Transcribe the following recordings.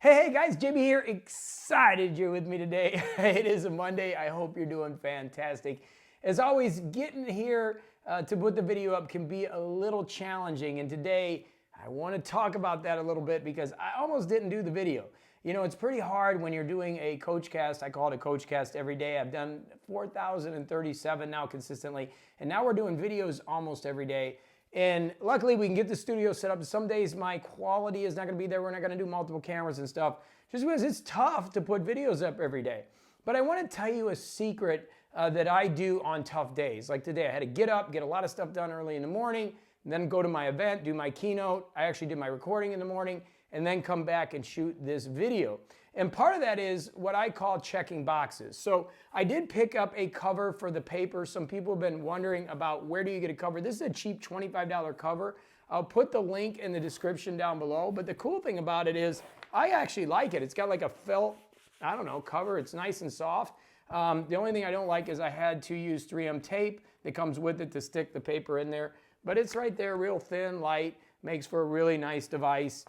Hey guys, JB here. Excited you're with me today. It is a Monday. I hope you're doing fantastic. As always, getting here to put the video up can be a little challenging. And today I want to talk about that a little bit because I almost didn't do the video. You know, it's pretty hard when you're doing a coach cast. I call it a coach cast every day. I've done 4,037 now consistently. And now we're doing videos almost every day. And luckily we can get the studio set up. Some days my quality is not gonna be there. We're not gonna do multiple cameras and stuff, just because it's tough to put videos up every day. But I wanna tell you a secret that I do on tough days. Like today, I had to get up, get a lot of stuff done early in the morning, and then go to my event, do my keynote. I actually did my recording in the morning, and then come back and shoot this video. And part of that is what I call checking boxes. So I did pick up a cover for the paper. Some people have been wondering about where do you get a cover. This is a cheap $25 cover. I'll put the link in the description down below. But the cool thing about it is I actually like it. It's got like a felt, I don't know, cover. It's nice and soft. The only thing I don't like is I had to use 3M tape that comes with it to stick the paper in there. But it's right there, real thin, light, makes for a really nice device.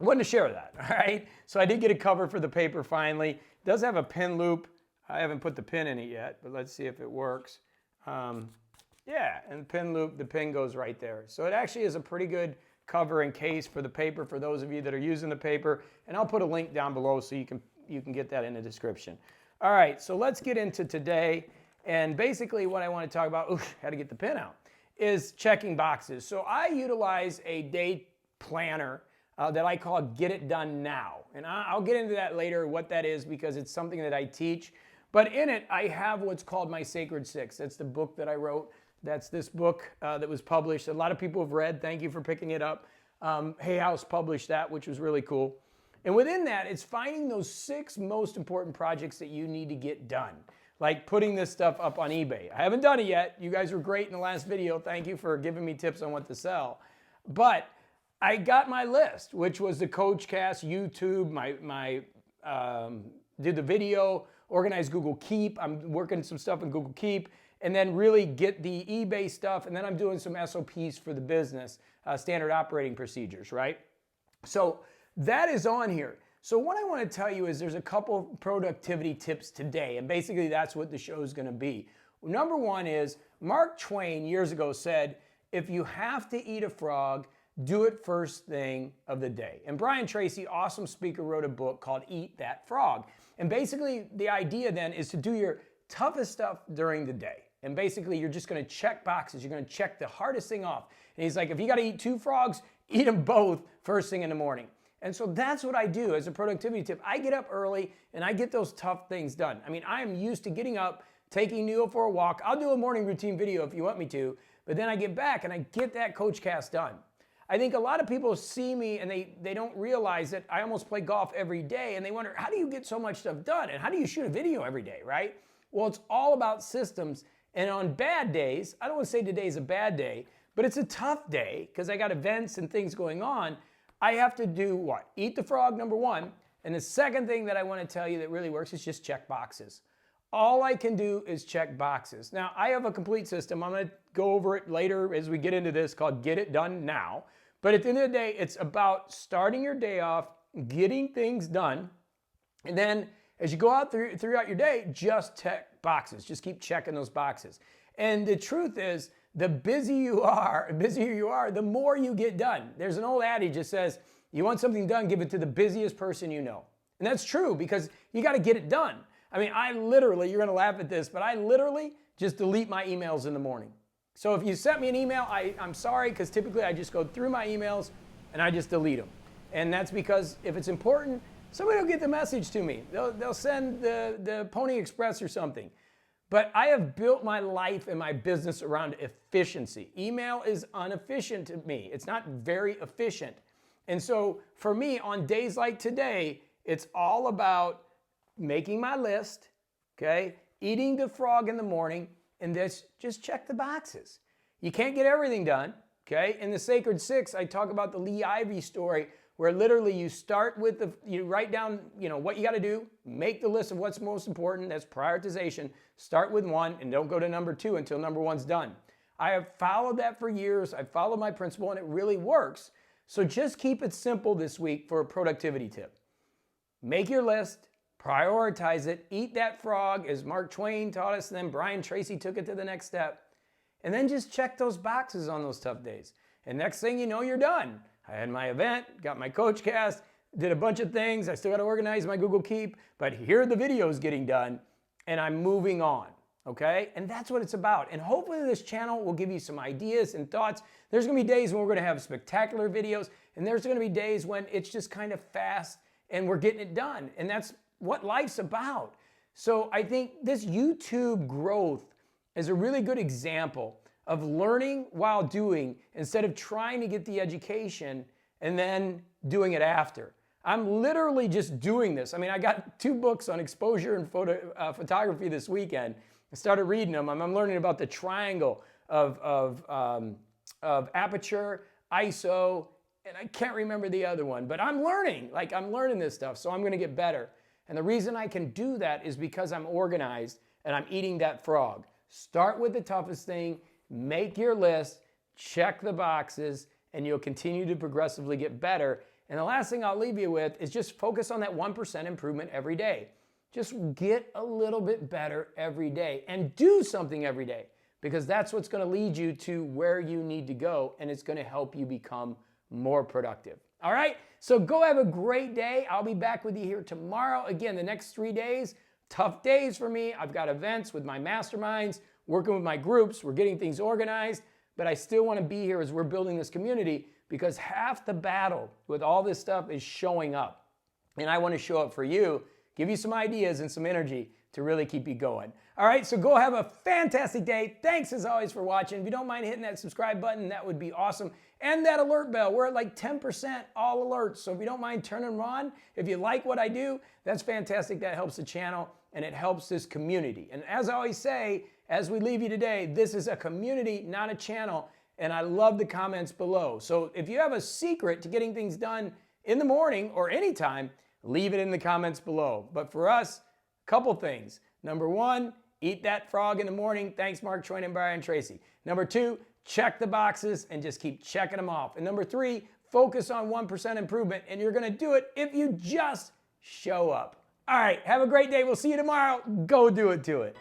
I wanted to share that, all right? So I did get a cover for the paper finally. It does have a pin loop. I haven't put the pin in it yet, but let's see if it works. Yeah, and the pin loop, the pin goes right there. So it actually is a pretty good cover and case for the paper for those of you that are using the paper. And I'll put a link down below so you can get that in the description. All right, so let's get into today. And basically what I want to talk about, had to get the pin out, is checking boxes. So I utilize a day planner that I call Get It Done Now. And I'll get into that later, what that is, because it's something that I teach. But in it, I have what's called my Sacred Six. That's the book that I wrote. That's this book that was published. A lot of people have read. Thank you for picking it up. Hay House published that, which was really cool. And within that, it's finding those 6 most important projects that you need to get done. Like putting this stuff up on eBay. I haven't done it yet. You guys were great in the last video. Thank you for giving me tips on what to sell. But I got my list, which was the Coach Cast, YouTube, did the video, organized Google Keep. I'm working some stuff in Google Keep, and then really get the eBay stuff, and then I'm doing some SOPs for the business, standard operating procedures, right? So that is on here. So what I want to tell you is there's a couple productivity tips today, and basically that's what the show is going to be. Number one is Mark Twain years ago said, if you have to eat a frog, do it first thing of the day. And Brian Tracy, awesome speaker, wrote a book called Eat That Frog. And basically the idea then is to do your toughest stuff during the day. And basically you're just gonna check boxes. You're gonna check the hardest thing off. And he's like, if you gotta eat 2 frogs, eat them both first thing in the morning. And so that's what I do as a productivity tip. I get up early and I get those tough things done. I mean, I am used to getting up, taking Neil for a walk. I'll do a morning routine video if you want me to, but then I get back and I get that coach cast done. I think a lot of people see me and they don't realize that I almost play golf every day, and they wonder, how do you get so much stuff done? And how do you shoot a video every day, right? Well, it's all about systems. And on bad days, I don't want to say today's a bad day, but it's a tough day because I got events and things going on. I have to do what? Eat the frog, number one. And the second thing that I want to tell you that really works is just check boxes. All I can do is check boxes. Now, I have a complete system. I'm going to go over it later as we get into this, called Get It Done Now. But at the end of the day, it's about starting your day off, getting things done, and then as you go out throughout your day, just check boxes. Just keep checking those boxes. And the truth is, the busier you are, the more you get done. There's an old adage that says, you want something done, give it to the busiest person you know. And that's true because you got to get it done. I mean, I literally, you're going to laugh at this, but I literally just delete my emails in the morning. So if you sent me an email, I'm sorry, because typically I just go through my emails and I just delete them. And that's because if it's important, somebody will get the message to me. They'll send the Pony Express or something. But I have built my life and my business around efficiency. Email is inefficient to me. It's not very efficient. And so for me, on days like today, it's all about making my list, okay, eating the frog in the morning, and just check the boxes. You can't get everything done, okay? In the Sacred Six, I talk about the Lee Ivy story where literally you start with you write down, what you got to do, make the list of what's most important. That's prioritization. Start with 1 and don't go to number 2 until number 1's done. I have followed that for years. I've followed my principle and it really works. So just keep it simple this week for a productivity tip. Make your list, prioritize it, eat that frog as Mark Twain taught us, and then Brian Tracy took it to the next step. And then just check those boxes on those tough days. And next thing you know, you're done. I had my event, got my coach cast, did a bunch of things. I still got to organize my Google Keep, but here are the videos getting done, and I'm moving on, okay? And that's what it's about. And hopefully this channel will give you some ideas and thoughts. There's going to be days when we're going to have spectacular videos, and there's going to be days when it's just kind of fast and we're getting it done. And that's what life's about. So I think this YouTube growth is a really good example of learning while doing instead of trying to get the education and then doing it after. I'm literally just doing this. I mean, I got 2 books on exposure and photography this weekend. I started reading them. I'm learning about the triangle of aperture, ISO, and I can't remember the other one, but I'm learning. Like, I'm learning this stuff, so I'm going to get better. And the reason I can do that is because I'm organized and I'm eating that frog. Start with the toughest thing, make your list, check the boxes, and you'll continue to progressively get better. And the last thing I'll leave you with is just focus on that 1% improvement every day. Just get a little bit better every day and do something every day, because that's what's going to lead you to where you need to go, and it's going to help you become more productive. All right? So go have a great day. I'll be back with you here tomorrow. Again, the next 3 days, tough days for me. I've got events with my masterminds, working with my groups. We're getting things organized, but I still want to be here as we're building this community, because half the battle with all this stuff is showing up. And I want to show up for you, give you some ideas and some energy to really keep you going. All right, so go have a fantastic day. Thanks as always for watching. If you don't mind hitting that subscribe button, that would be awesome. And that alert bell, we're at like 10% all alerts. So if you don't mind turning them on, if you like what I do, that's fantastic. That helps the channel and it helps this community. And as I always say, as we leave you today, this is a community, not a channel. And I love the comments below. So if you have a secret to getting things done in the morning or anytime, leave it in the comments below. But for us, a couple things. Number 1, eat that frog in the morning. Thanks, Mark Twain and Brian Tracy. Number 2, check the boxes and just keep checking them off. And number 3, focus on 1% improvement. And you're going to do it if you just show up. All right, have a great day. We'll see you tomorrow. Go do it to it.